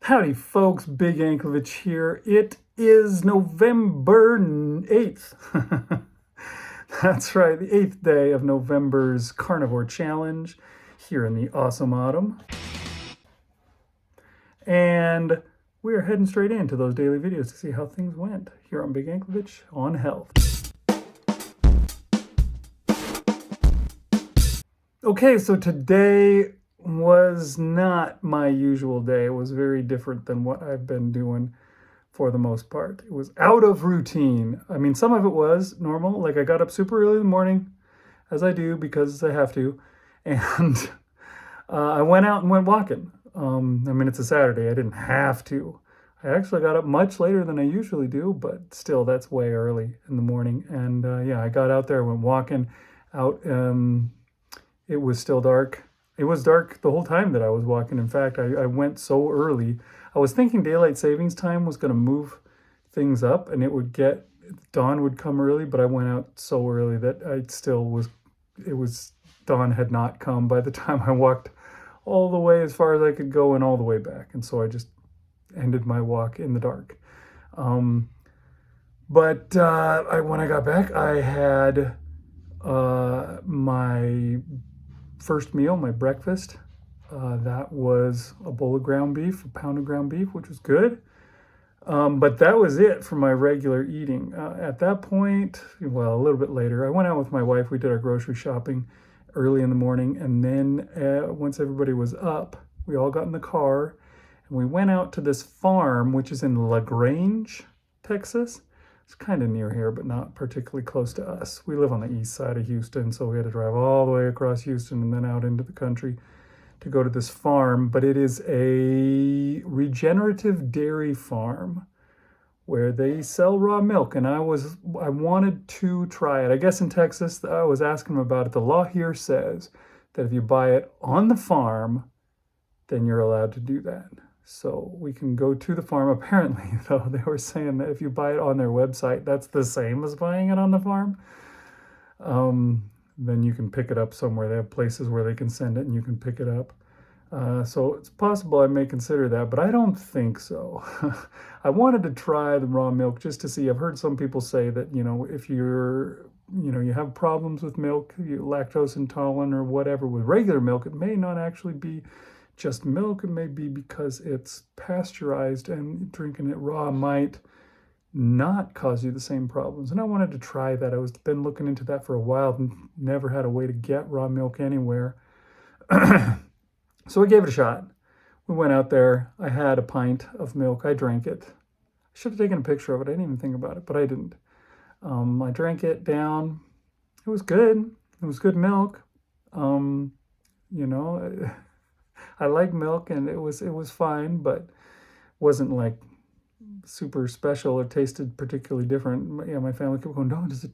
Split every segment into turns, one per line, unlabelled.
Howdy folks, Big Anklevich here. It is November 8th. That's right, the 8th day of November's Carnivore Challenge here in the awesome autumn. And we are heading straight into those daily videos to see how things went here on Big Anklevich on health. Okay, so today was not my usual day. It was very different than what I've been doing for the most part. It was out of routine. I mean, some of it was normal. Like I got up super early in the morning, as I do because I have to, and I went out and went walking. I mean, it's a Saturday. I didn't have to. I actually got up much later than I usually do, but still, that's way early in the morning. And yeah, I got out there, went walking out. It was still dark. It was dark the whole time that I was walking. In fact, I went so early. I was thinking daylight savings time was going to move things up and dawn would come early, but I went out so early that dawn had not come by the time I walked all the way as far as I could go and all the way back. And so I just ended my walk in the dark. When I got back, I had my first meal, my breakfast. That was a bowl of ground beef, a pound of ground beef, which was good. But that was it for my regular eating. At that point, well, a little bit later, I went out with my wife. We did our grocery shopping early in the morning. And then once everybody was up, we all got in the car and we went out to this farm, which is in LaGrange, Texas. It's kind of near here, but not particularly close to us. We live on the east side of Houston, so we had to drive all the way across Houston and then out into the country to go to this farm. But it is a regenerative dairy farm where they sell raw milk, and I wanted to try it. I guess in Texas, I was asking them about it. The law here says that if you buy it on the farm, then you're allowed to do that. So we can go to the farm. Apparently, though, they were saying that if you buy it on their website, that's the same as buying it on the farm. Then you can pick it up somewhere. They have places where they can send it and you can pick it up. So it's possible I may consider that, but I don't think so. I wanted to try the raw milk just to see. I've heard some people say that, if you have problems with milk, you're lactose intolerant or whatever with regular milk, it may not actually be just milk. It may be because it's pasteurized, and drinking it raw might not cause you the same problems. And I wanted to try that. Been looking into that for a while and never had a way to get raw milk anywhere. So we gave it a shot. We went out there. I had a pint of milk. I drank it. I should have taken a picture of it. I didn't even think about it, but I didn't. I drank it down. It was good. It was good milk. I like milk, and it was fine, but wasn't like super special or tasted particularly different. Yeah, my family kept going, no, is it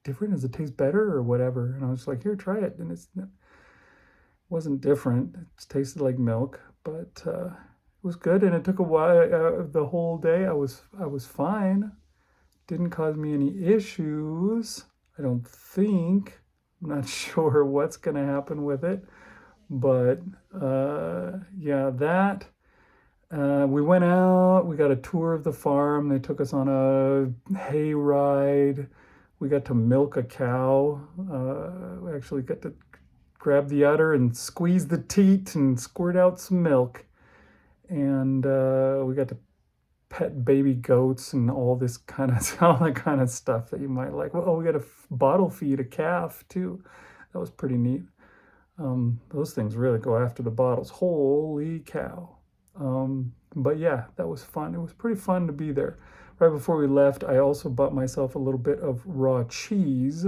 different? Does it taste better or whatever? And I was like, here, try it. And it wasn't different. It tasted like milk, but it was good. And it took a while. The whole day I was fine. Didn't cause me any issues, I don't think. I'm not sure what's going to happen with it. But yeah, we went out, we got a tour of the farm. They took us on a hay ride. We got to milk a cow. We actually got to grab the udder and squeeze the teat and squirt out some milk. And we got to pet baby goats and all that kind of stuff that you might like. Well, we got to bottle feed a calf too. That was pretty neat. Those things really go after the bottles. Holy cow. But yeah, that was fun. It was pretty fun to be there. Right before we left, I also bought myself a little bit of raw cheese.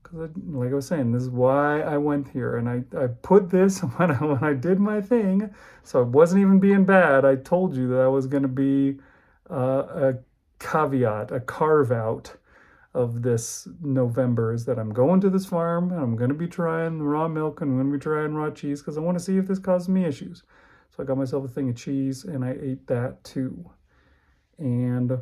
Because like I was saying, this is why I went here. And I put this when I did my thing. So it wasn't even being bad. I told you that I was going to be a caveat, a carve out of this November, is that I'm going to this farm and I'm going to be trying the raw milk and I'm going to be trying raw cheese because I want to see if this causes me issues. So I got myself a thing of cheese and I ate that too. And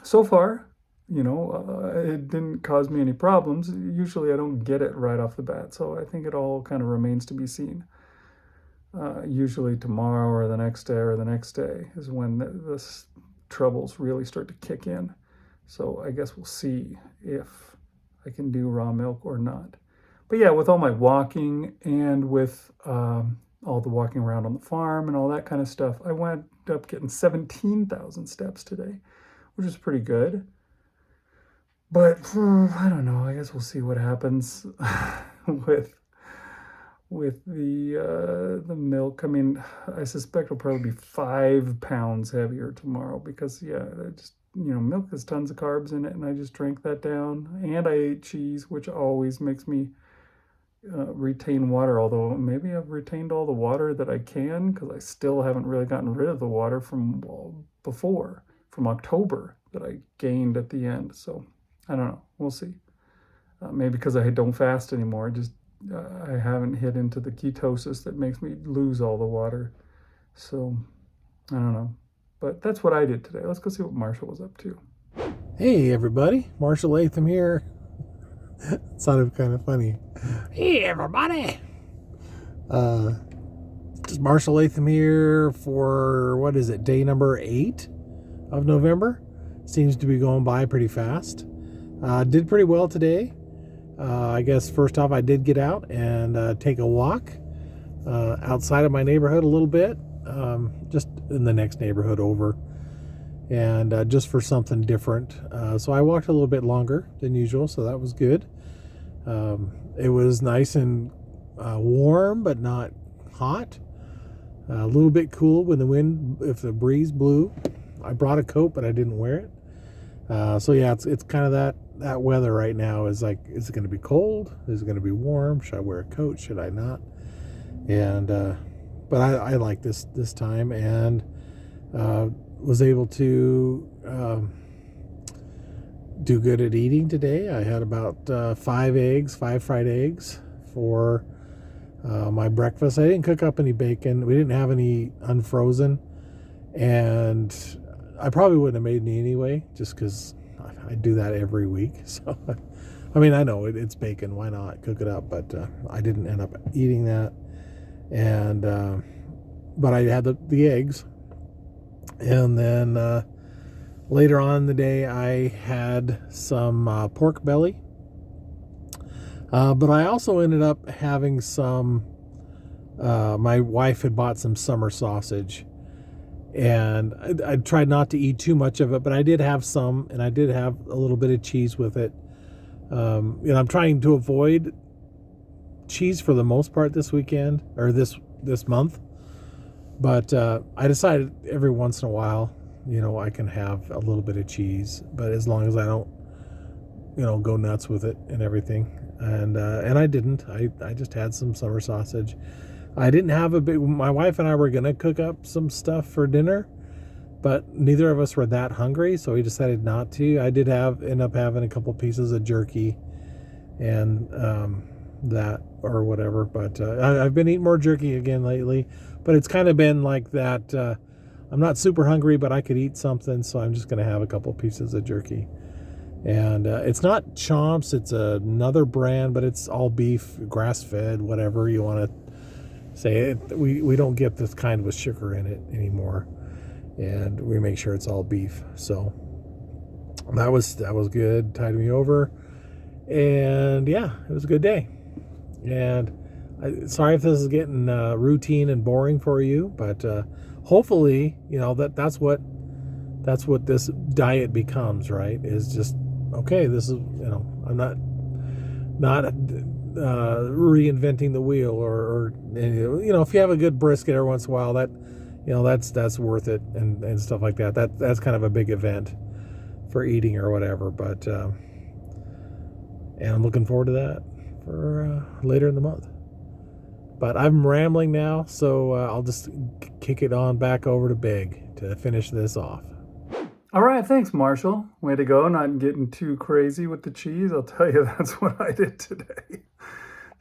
so far, it didn't cause me any problems. Usually I don't get it right off the bat. So I think it all kind of remains to be seen. Usually tomorrow or the next day is when the troubles really start to kick in. So I guess we'll see if I can do raw milk or not. But yeah, with all my walking and with all the walking around on the farm and all that kind of stuff, I wound up getting 17,000 steps today, which is pretty good. But I don't know. I guess we'll see what happens with the milk. I mean, I suspect it'll probably be 5 pounds heavier tomorrow because yeah, just milk has tons of carbs in it, and I just drank that down. And I ate cheese, which always makes me retain water. Although maybe I've retained all the water that I can because I still haven't really gotten rid of the water from before, from October, that I gained at the end. So I don't know. We'll see. Maybe because I don't fast anymore. I haven't hit into the ketosis that makes me lose all the water. So I don't know. But that's what I did today. Let's go see what Marshall was up to.
Hey everybody, Marshall Latham here. It sounded kind of funny. Hey everybody. Just Marshall Latham here for, what is it, day number 8 of November. Seems to be going by pretty fast. Did pretty well today. I guess first off I did get out and take a walk outside of my neighborhood a little bit, just in the next neighborhood over, and just for something different. So I walked a little bit longer than usual, so that was good. It was nice and warm, but not hot. A little bit cool when if the breeze blew. I brought a coat, but I didn't wear it. So yeah, it's kind of that weather right now is like, is it going to be cold? Is it going to be warm? Should I wear a coat? Should I not? And but I like this time, and was able to do good at eating today. I had about 5 fried eggs for my breakfast. I didn't cook up any bacon. We didn't have any unfrozen, and I probably wouldn't have made any anyway, just because I do that every week. So, I mean, I know it's bacon. Why not cook it up? But I didn't end up eating that. And but I had the eggs. And then later on in the day, I had some pork belly. But I also ended up having some, my wife had bought some summer sausage. And I tried not to eat too much of it, but I did have some, and I did have a little bit of cheese with it. I'm trying to avoid cheese for the most part this weekend, or this month. But I decided every once in a while, I can have a little bit of cheese, but as long as I don't, go nuts with it and everything. And I didn't. I just had some summer sausage. I didn't have my wife and I were going to cook up some stuff for dinner, but neither of us were that hungry, so we decided not to. I did end up having a couple pieces of jerky and that or whatever, but I've been eating more jerky again lately, but it's kind of been like that. I'm not super hungry, but I could eat something, so I'm just going to have a couple pieces of jerky. And it's not Chomps, it's another brand, but it's all beef, grass-fed, whatever you want to say it. We don't get this kind with sugar in it anymore, and we make sure it's all beef. So that was good. Tied me over, and yeah, it was a good day. And sorry if this is getting routine and boring for you, but hopefully that's what this diet becomes, right? Is just okay. This is I'm not reinventing the wheel, or if you have a good brisket every once in a while, that's worth it, and stuff like that. That's kind of a big event for eating or whatever. But and I'm looking forward to that for later in the month. But I'm rambling now, so I'll just kick it on back over to Big to finish this off.
All right, thanks, Marshall. Way to go, not getting too crazy with the cheese. I'll tell you, that's what I did today.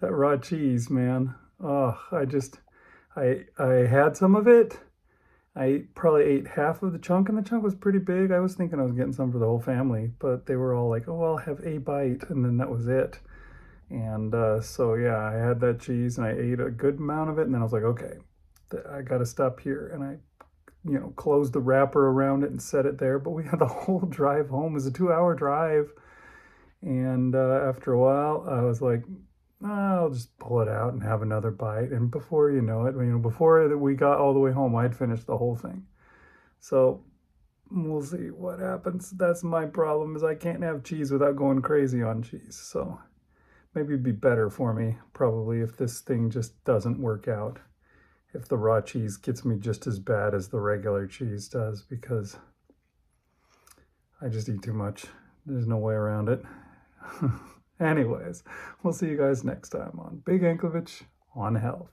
That raw cheese, man. Oh, I had some of it. I probably ate half of the chunk, and the chunk was pretty big. I was thinking I was getting some for the whole family, but they were all like, oh, I'll have a bite, and then that was it. And so, yeah, I had that cheese, and I ate a good amount of it, and then I was like, okay, I got to stop here. And I, closed the wrapper around it and set it there. But we had the whole drive home. It was a 2 hour drive. And after a while, I was like, I'll just pull it out and have another bite. And before you know it, before we got all the way home, I'd finished the whole thing. So we'll see what happens. That's my problem is I can't have cheese without going crazy on cheese. So maybe it'd be better for me probably if this thing just doesn't work out. If the raw cheese gets me just as bad as the regular cheese does because I just eat too much. There's no way around it. Anyways, we'll see you guys next time on Big Anklevich on Health.